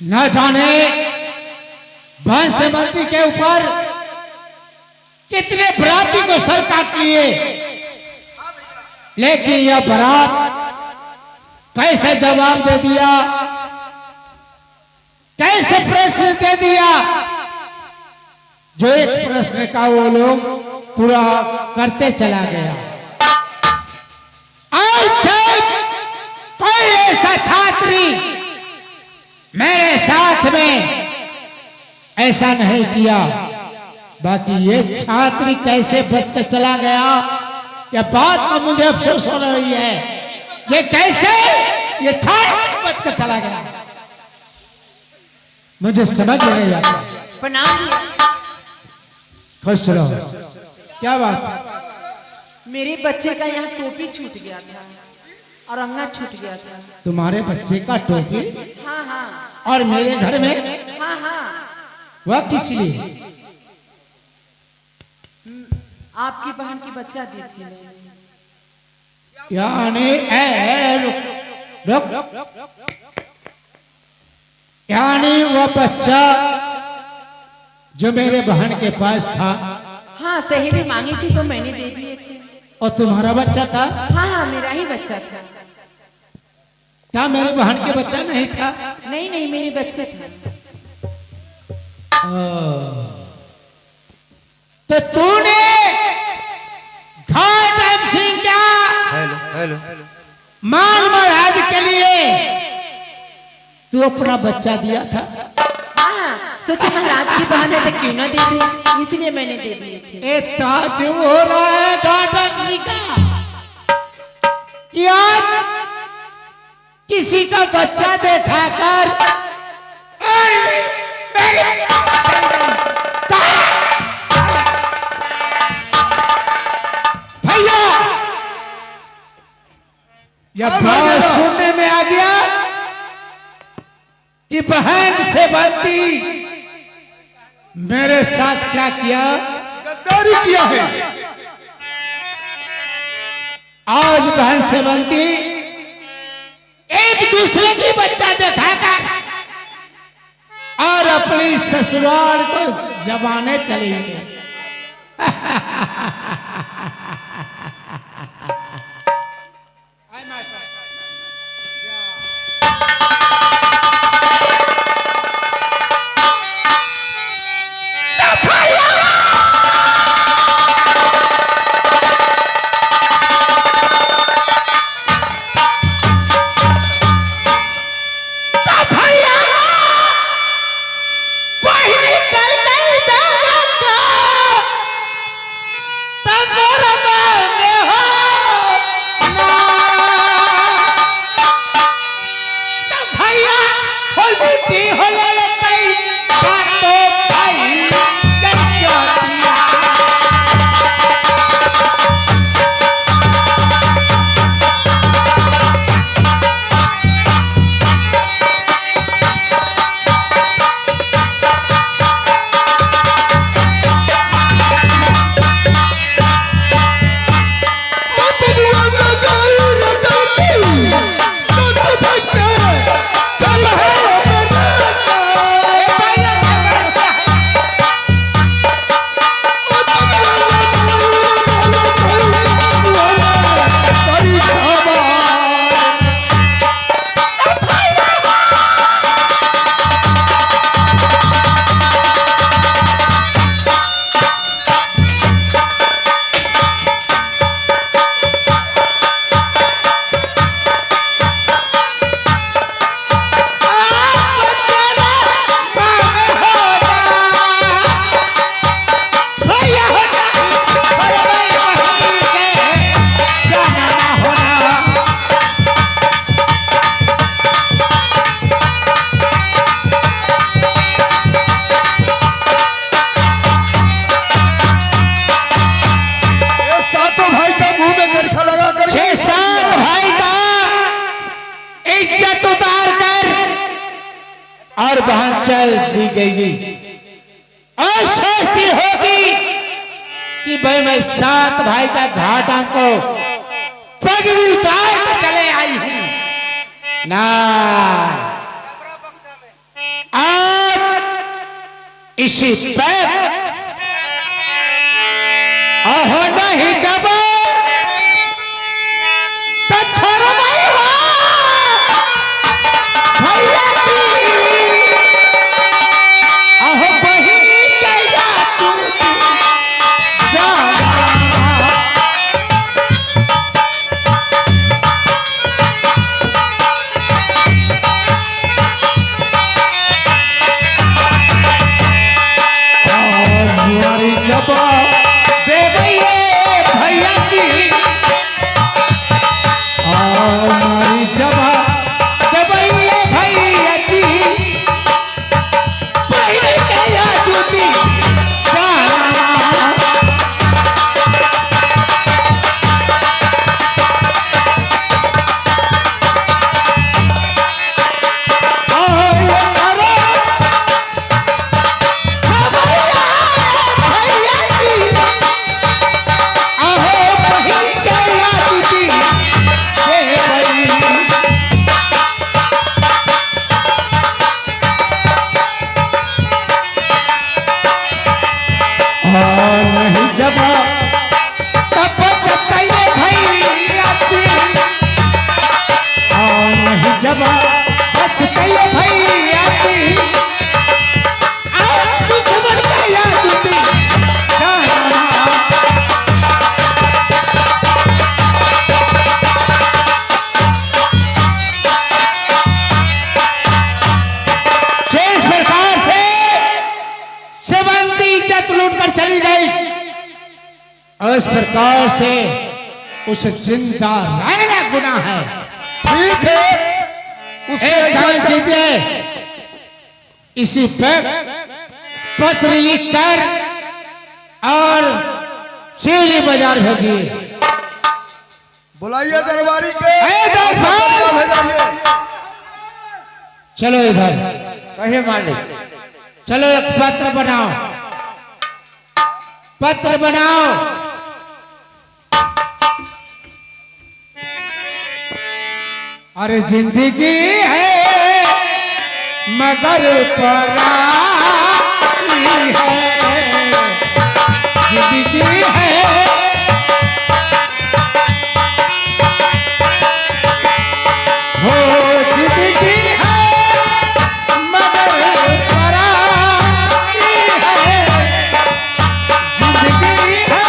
न जाने बंसमती के ऊपर कितने बराती को सर काट लिए, लेकिन यह बारात कैसे जवाब दे दिया, कैसे प्रश्न दे दिया, जो एक प्रश्न का वो लोग पूरा करते चला गया। आज तक कोई ऐसा छात्री मेरे साथ में ऐसा नहीं किया, बाकी ये छात्री कैसे बच कर चला गया, यह बात का मुझे अफसोस हो रही है। ये कैसे ये छात्र बच कर चला गया, मुझे समझ में नहीं आता। प्रणाम। खुश रहो। क्या बात? मेरे बच्चे का यहाँ टोपी छूट गया था और अंगा छूट गया था। तुम्हारे बच्चे का टोपी? हाँ हाँ। और मेरे घर में? हाँ हाँ। वह किस लिए? आपकी बहन की बच्चा दी थी मैंने। यानी रुक, यानी वह बच्चा जो मेरे बहन के पास था? हाँ, सहेली मांगी थी तो मैंने दे दिए थे। और तुम्हारा बच्चा था? हाँ हाँ, मेरा ही बच्चा था। क्या मेरी बहन के बच्चा नहीं था? नहीं नहीं, मेरे बच्चे थे। तो तूने घाटम सिंह क्या हेलो माल महाराज के लिए तू अपना बच्चा दिया था? हाँ हाँ, सोचे महाराज की बहन है तो क्यों ना दे दूं, इसलिए मैंने दे दिए थे। ताज हो रहा है घाटम सिंह का, क्या किसी का बच्चा देखा कर भैया यह बात सुनने में आ गया कि बहन से बनती मेरे साथ क्या किया, गद्दारी किया है। आज बहन से बनती एक दूसरे की बच्चा दिखाकर और अपनी ससुराल को जमाने चली गई। और वहां चल दी गई और सोचती होगी कि भाई मैं सात भाई का घाटा को पगड़ी उतार कर चले आई हूं ना। इसी पर अहो नहीं जब तो छोड़ नहीं हो भैया जी अहो बहिनी के या चूत जाना हमारी जबान दे भैया जी हमारी जबान दे भैया जी पहले क्या जूती जाना नहीं जब तब जताइए भैया जी नहीं जब बचताइए भैया जी दुश्मन का या जुटी जाना जिस प्रकार से सेवंती इज्जत लूट कर चली गई इस प्रकार से उस जिंदा रहना गुनाह है। ठीक है उससे एक ऐसा काम कीजिए इसी पर पत्र लिख कर और शिवली बाजार भेजिए। बुलाइए दरबारी के दरबार! भेजाइए। चलो इधर कहे मालिक चलो एक पत्र बनाओ पत्र बनाओ अरे जिंदगी है मगर पराई है जिंदगी है हो जिंदगी है मगर पराई है जिंदगी है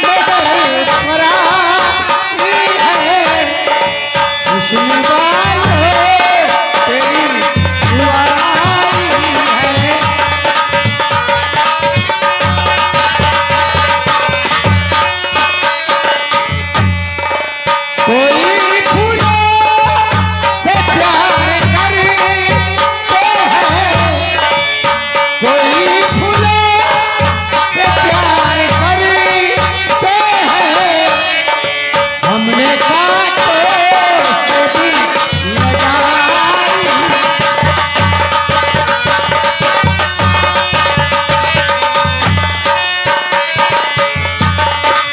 मगर पराई है खुशनी वाले तेरी दुआई है कोई फूलों से प्यार करते हैं कोई फूलों से प्यार करते हैं हमने कांटों से दिल लगाई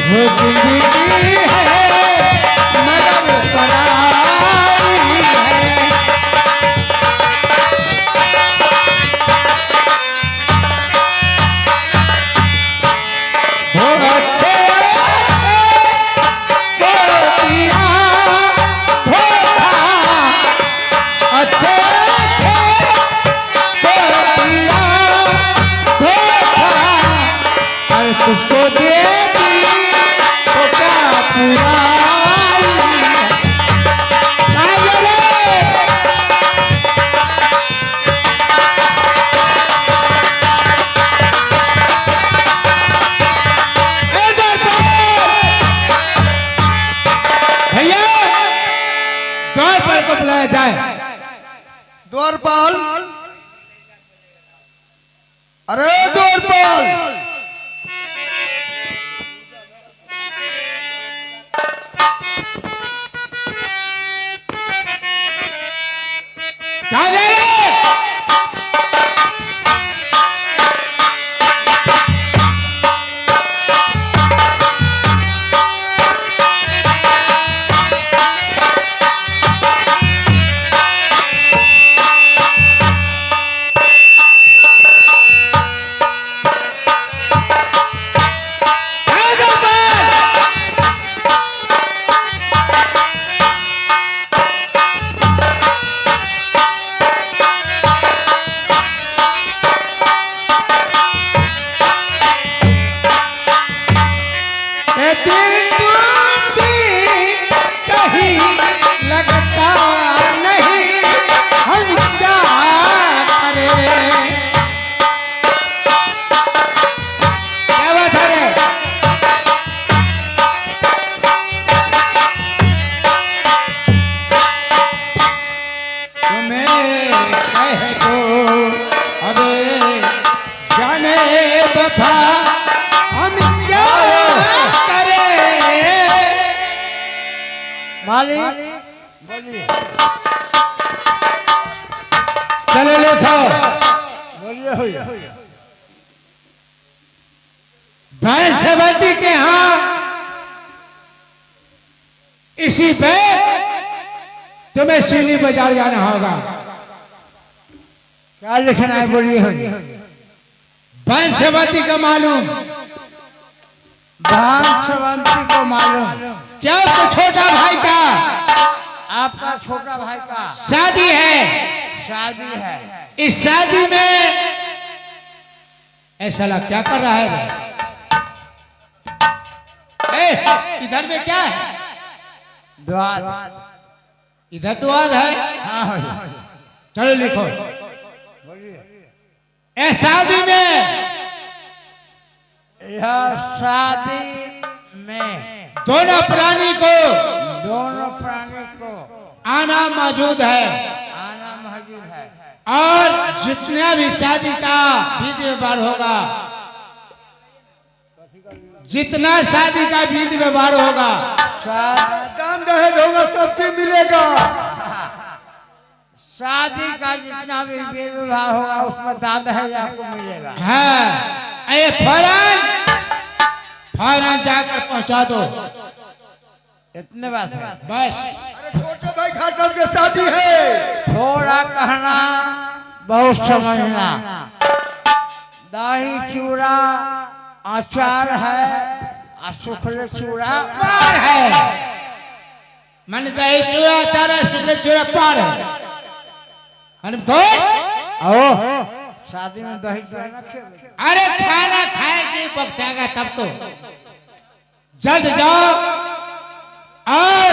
वो जिंदगी है मगर पराई है वो अच्छे अच्छे को दिया धोखा अच्छे अच्छे को दिया धोखा अरे तुझको दे दी तो क्या पुराई है रे इधर को भैया द्वारपाल को बुलाया जाए द्वारपाल अरे द्वारपाल क्या दे रहे कह दो अबे जाने वफा हम क्या करें। मालिक बोलिए चलो लिखो। बोलिए भैंसवती के यहाँ इसी पे तुम्हें सीली बाजार जाना होगा। क्या लिखना है बोलिए भैंसवती का मालूम भांसवंती को मालूम क्या तो छोटा भाई का आपका छोटा भाई का शादी है। शादी है। इस शादी में ऐसा क्या कर रहा है रे? इधर में क्या है? द्वार। इधर द्वार है। हाँ चलो लिखो। बोलिए इस शादी में यह शादी में दोनों प्राणी को आना मौजूद है आना मौजूद है और जितना भी शादी का विधि व्यवहार होगा, जितना शादी का विधि व्यवहार होगा, दान दहेज होगा, सब चीज मिलेगा। शादी का जितना भी व्यवहार होगा उसमें दान दहेज आपको मिलेगा। हाँ ये फौरन जाकर पहुंचा दो। इतने बात है बस। अरे छोटे भाई खाटम के शादी है। थोड़ा कहना बहुत समझना। दही चूड़ा अचार है, सुखले चूड़ा पार है। मन दही चूड़ा अचार है, सुखले चूड़ा पार है। आओ शादी में दही चूड़ा ना खेलो। अरे खाना खाए के वक्त आएगा तब तो जल्द जाओ और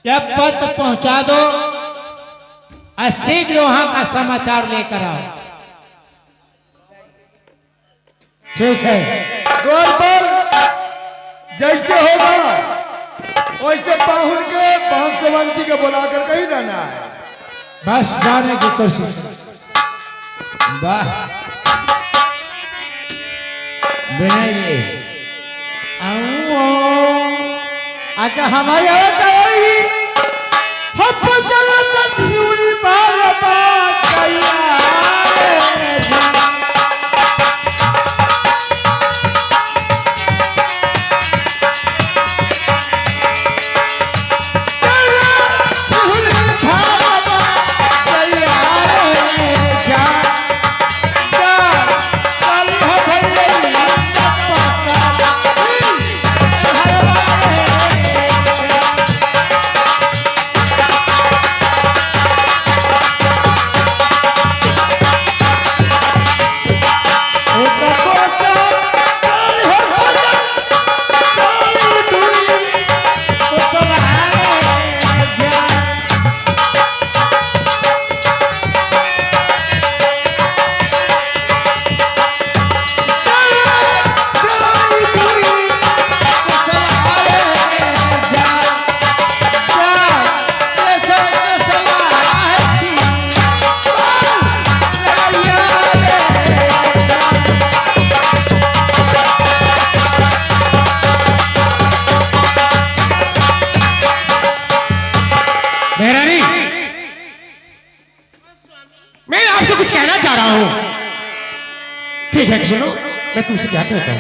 जब पत्र पहुंचा दो और शीघ्र वहां का समाचार लेकर आओ। ठीक है। गोरबल जैसे होगा वैसे पाहुन के भांसवंती के बुलाकर कहीं रहना है। बस जाने की कोशिश। वाह बनाइए। अच्छा हमारे ठीक है सुनो, मैं तुमसे क्या कहता हूं।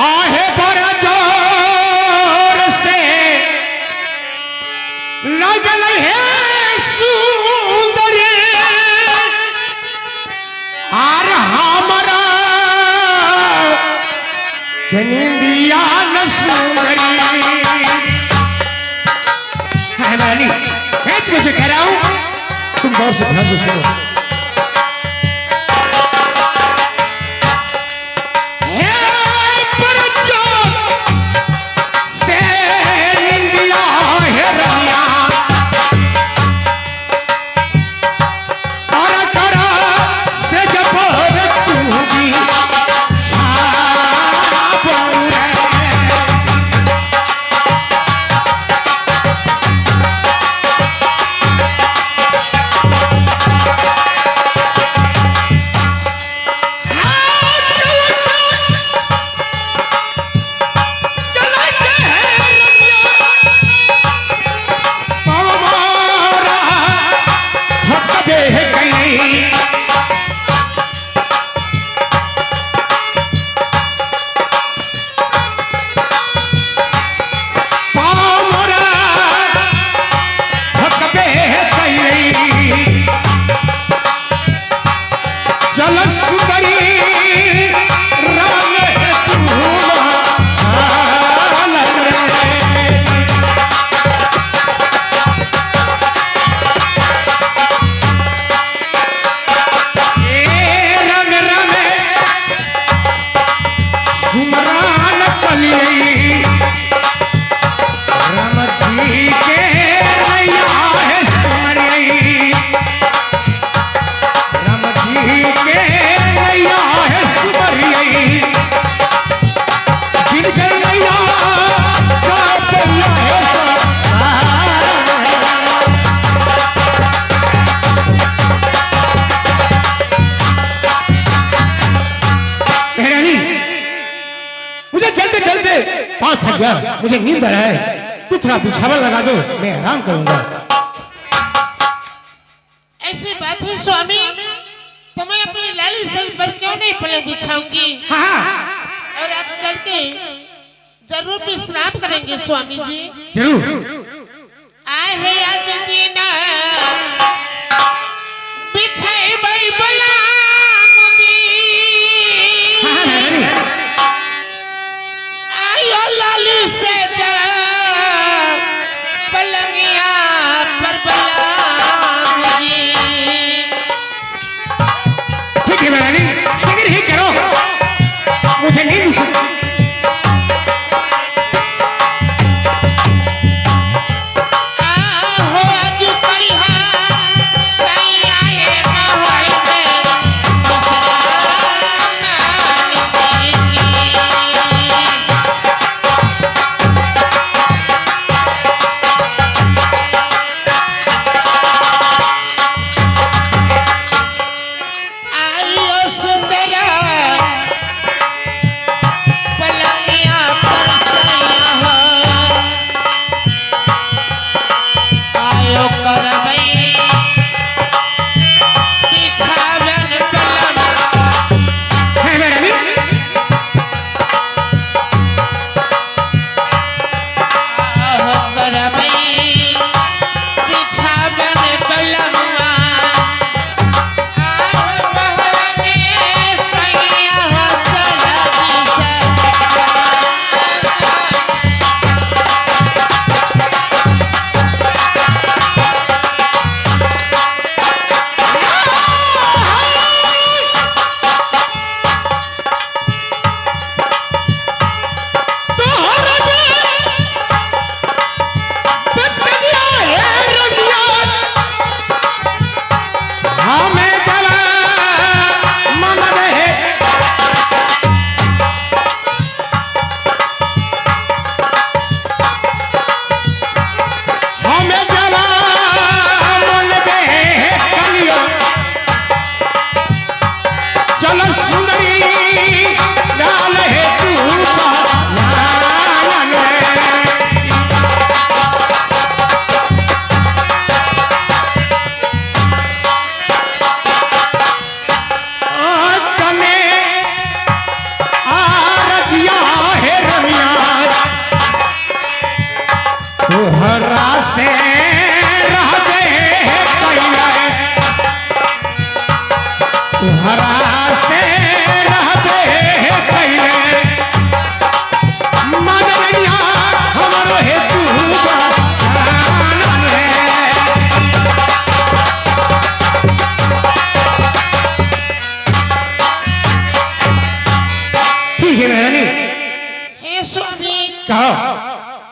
आहे बड़ा जोर से लगल है सुंदरी आर हमारा निंदिया न सुंदरी है रानी। मैं तुझे कह रहा हूं, तुम गौर से ध्यान से सुनो। और करा से जब तू भी बहुत थक गया, मुझे नींद आ रहा है, तू थोड़ा बिछावा लगा दो, मैं आराम करूंगा। ऐसी बात है स्वामी, तो मैं अपनी लाली सज पर क्यों नहीं पलंग बिछाऊंगी। हाँ और आप चल के जरूर विश्राम करेंगे स्वामी जी। जरूर। आए है आज दीना बिछाए भाई बलाम जी। हाँ रानी। आयो लाली से जा पलंगिया पर बलाम जी। ठीक है रानी, शीघ्र ही करो, मुझे नींद से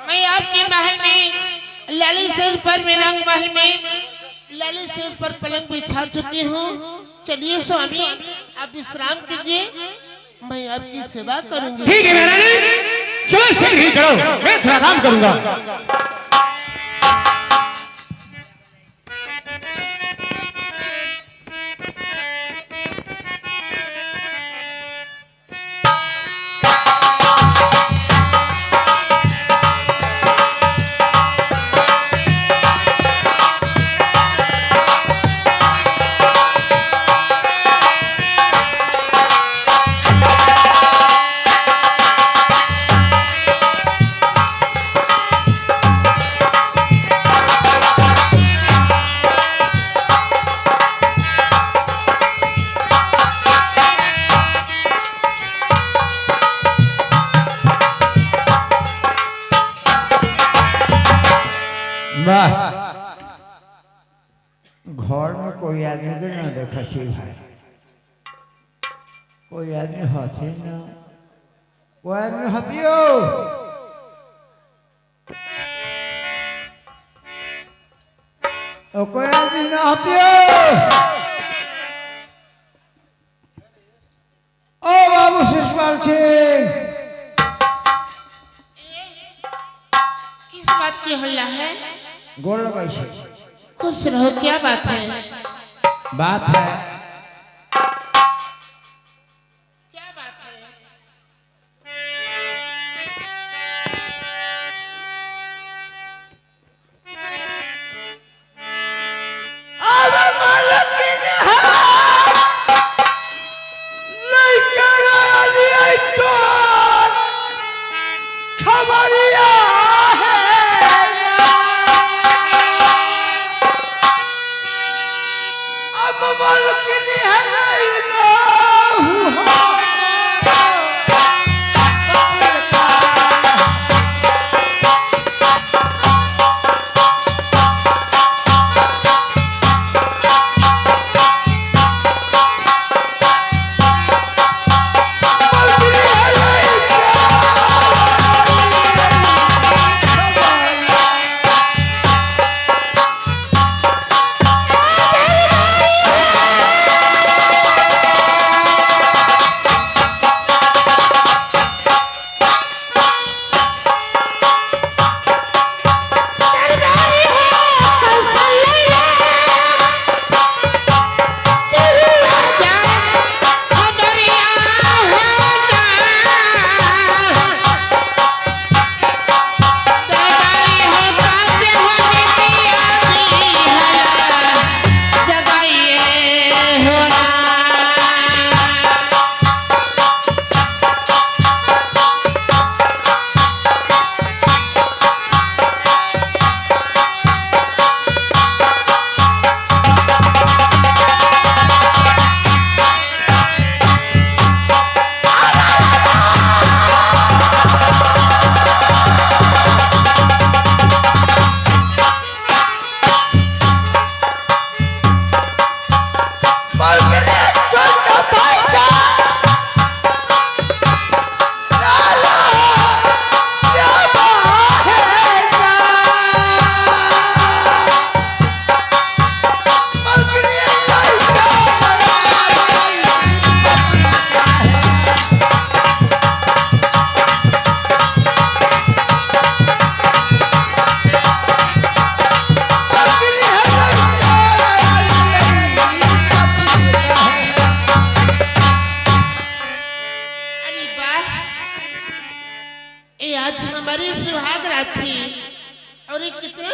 मैं आपके महल में ललित सेज पर मीनांग महल में ललित सेज पर पलंग बिछा चुकी हूँ। चलिए स्वामी आप विश्राम कीजिए, मैं आपकी सेवा करूंगी। ठीक है महारानी, चलो शीघ्र ही करो, मैं थोड़ा आराम करूंगा। घर में कोई आदमी को ना देखा सी भाई, कोई आदमी हाथी ना, कोई आदमी हाथियो, कोई आदमी ना हाथियो। ओ बाबू शिषपाल सिंह, किस बात की हल्ला है? गोल लगाई से खुश रहो, क्या बात है? बात है क्या बात है?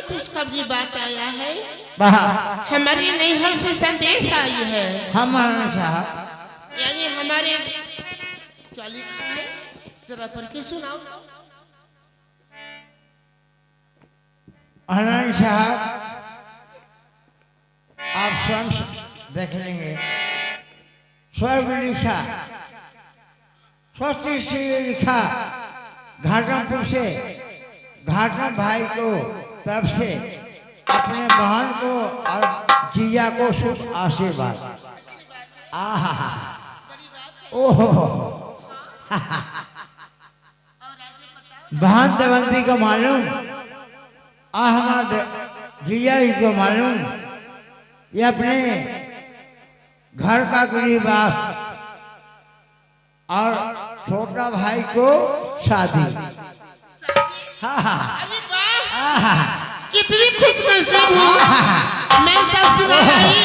खुशखबरी बात आया है। वाह हमारी नैहर से संदेश आई है। हमारा साहब यानी हमारे क्या लिखा है जरा पढ़ के सुनाओ। आनंद साहब आप स्वयं देख लेंगे। स्वर्ग लिखा स्वस्ति से लिखा घाटमपुर से घाटम भाई को तरफ से अपने बहन को और जिया को शुभ आशीर्वाद। आहा ओहो बहन देवंती को मालूम हमारे जिया ही को मालूम ये अपने घर का गृहवास और छोटा भाई को शादी। हाँ अरे वाह कितनी खुश नसीब हूँ मैं ससुराल आई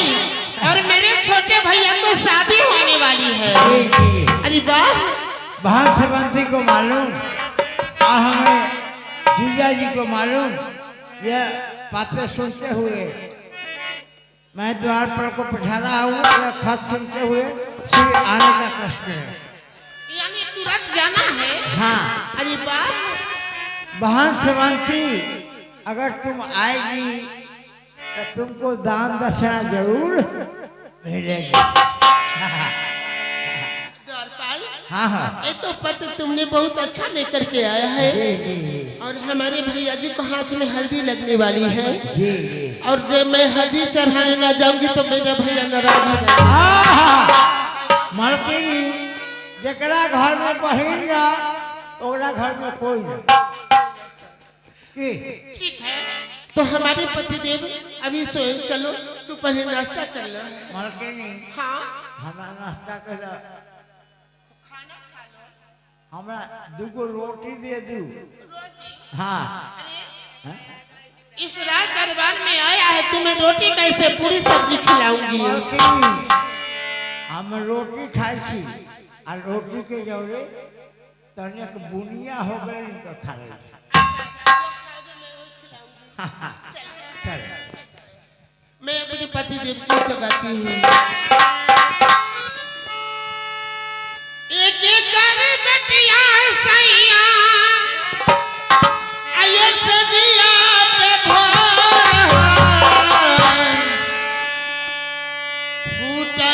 और मेरे छोटे भैया को शादी होने वाली है। अरे वाह बहन सेवंती को मालूम और हमें जीजा जी को मालूम। यह बातें सुनते हुए मैं द्वार पर को पठारा हूँ। यह खत सुनते हुए श्री आने का कष्ट है। यानी तुरंत जाना है। हाँ अरे वाह बहन सेवंती अगर तुम आएगी तो तुमको दान दक्षिणा जरूर मिलेगी। द्वारपाल हाँ हाँ ये तो पत्र तुमने बहुत अच्छा लेकर के आया है जी जी और हमारे भैया जी को हाथ में हल्दी लगने वाली है जी जी। और जब मैं हल्दी चढ़ाने ना जाऊंगी तो मेरे भैया नाराज हो जाएंगे। मलकिनी जकरा घर में बहिन जा ओकरा घर में कोई नहीं। ठीक है तो हमारे पतिदेव अभी सोए चलो तू पहले नाश्ता कर लो। मलकिनी हाँ हमरा नाश्ता कर खाना खा लो। हमरा दूगो रोटी दे दू। हाँ इस रात दरबार में आया है तुम्हें रोटी कैसे पूरी सब्जी खिलाऊंगी। मलकिनी हम रोटी खाई छी आ रोटी के जौरे तनिक बुनिया हो गए तो खा ले। चल मैं अपने पतिदेव को जगाती हूँ। एक एक कर बेटिया सैया आयो सजिया पे भोर फूटा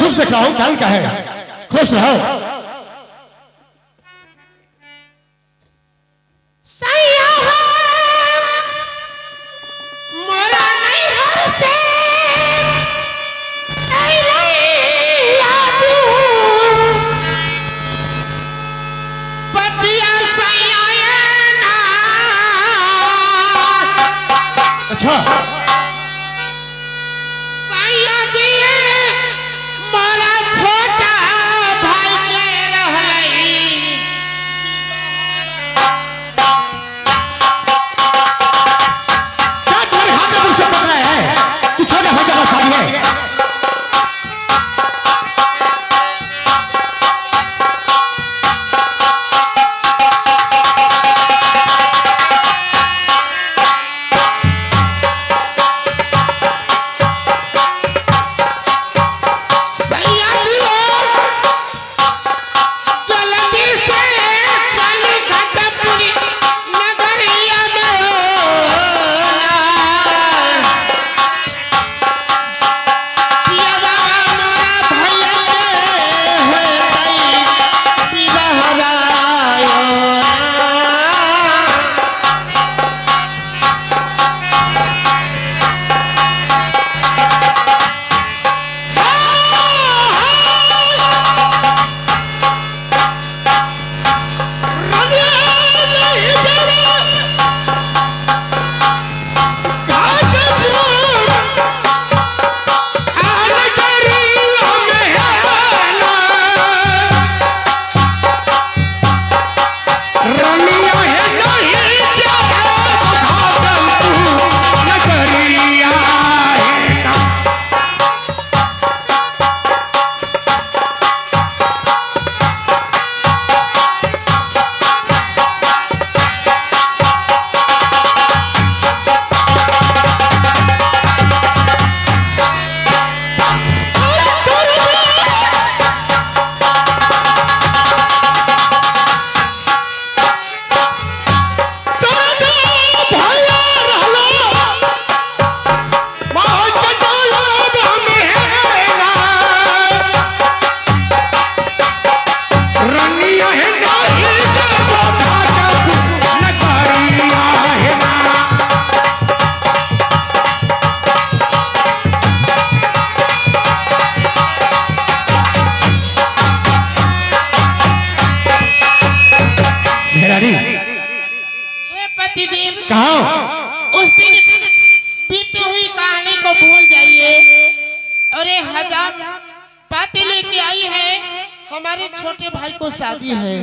खुश देख रहा हूं, कारण क्या है? खुश रहो। सैया मोरा नहीं हर से ऐ रैया तू पतिया सैया ना अच्छा सैया जी मोरा छोटा भाई के रहलई क्या तुम्हारे हाथ में मुझसे पकड़ा है कि छोटा भाई का शादी है? सैया जी जल्दी से चल घाटपुरी नगरिया में ना पिया बाबा मोरा भैया के होतई विवाहरायो मेहरानी हे पतिदेव कहा उस दिन बीती हुई कहानी को भूल जाइए और ये हजार बातें लेके आई है। हमारे छोटे भाई को शादी है,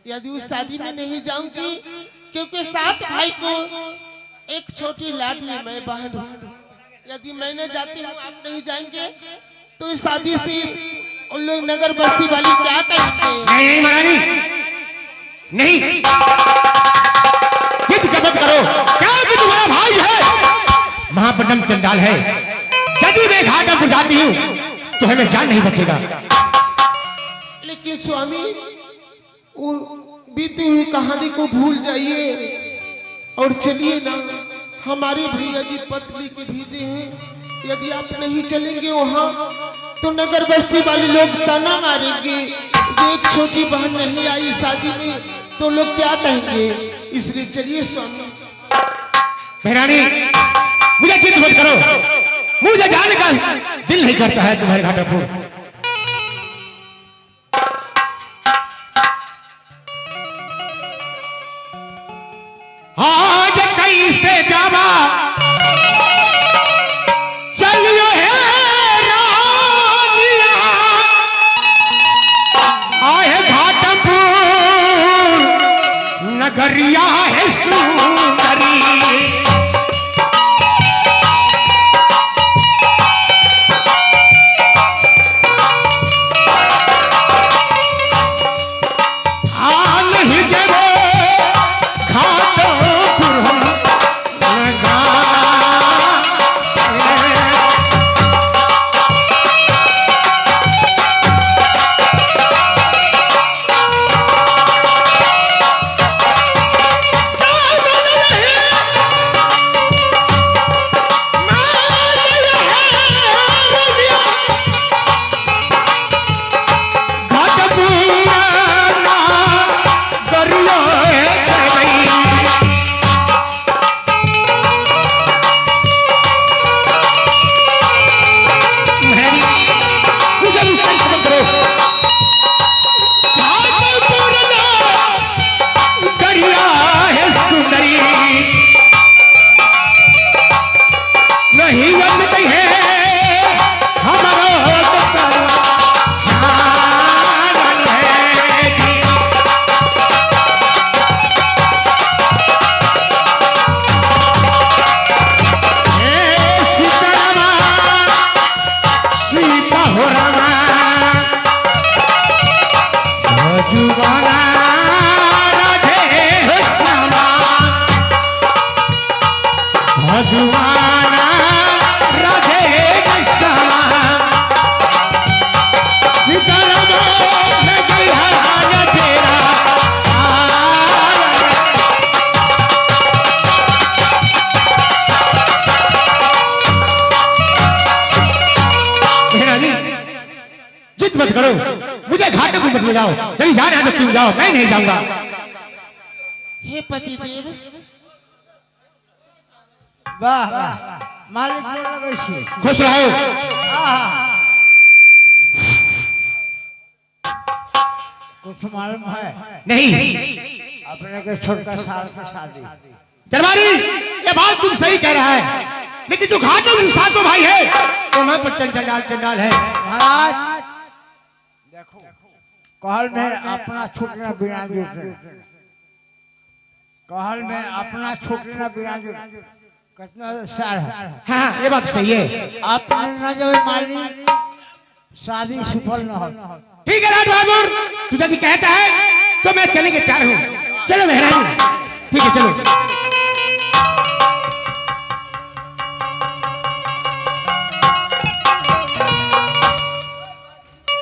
यदि उस शादी में नहीं जाऊंगी क्योंकि सात भाई को एक छोटी लाडली मैं बहन हूँ, यदि मैं न जाती हूँ आप नहीं जाएंगे तो इस शादी से उन लोग नगर बस्ती वाली क्या कहेंगे? नहीं महारानी नहीं, जिद मत करो। क्या कि तुम्हारा भाई है महापटम चंडाल है, यदि मैं घाटा पर जाती हूँ तो हमें जान नहीं बचेगा। लेकिन स्वामी वो बीती हुई कहानी को भूल जाइए और चलिए ना, हमारे भैया जी पत्नी के भेजे हैं, यदि आप नहीं चलेंगे वहाँ तो नगर बस्ती वाले लोग ताना मारेंगे, एक छोटी बहन नहीं आई शादी में तो लोग क्या कहेंगे, इसलिए चलिए स्वामी। मेहरानी मुझे चिंता मत करो, मुझे जाने का दिल नहीं करता है तुम्हारे घाटापुर। आज कैसे जावा चलियो है रानिया, आए घाटपुर नगरिया है सुंदरी। जुआना राधे श्यामा सीताराम में गई हाना तेरा जिद मत करो, मुझे घाटे को मत ले जाओ, चली जाने है तो तुम जाओ, मैं नहीं जाऊंगा। हे पतिदेव, वाह वाह मालिक को लगे छी खुश रहो। कुछ मालूम है नहीं अपने के छोटा साल की शादी। दरबारी, ये बात तुम सही कह रहा है, लेकिन जो घाटे में सातों भाई है तो मैं पर चंडाल चंडाल है। महाराज देखो कहल में अपना छूटना बिना जुटे, कहल में अपना छूटना बिना जुटे कितना सार है। हाँ ये बात सही है। अपने न जब माली शादी सफल न हो। ठीक है राज बहादुर, तू यदि कहता है तो मैं चलेंगे तैयार हूँ। चलो महारानी, ठीक है चलो।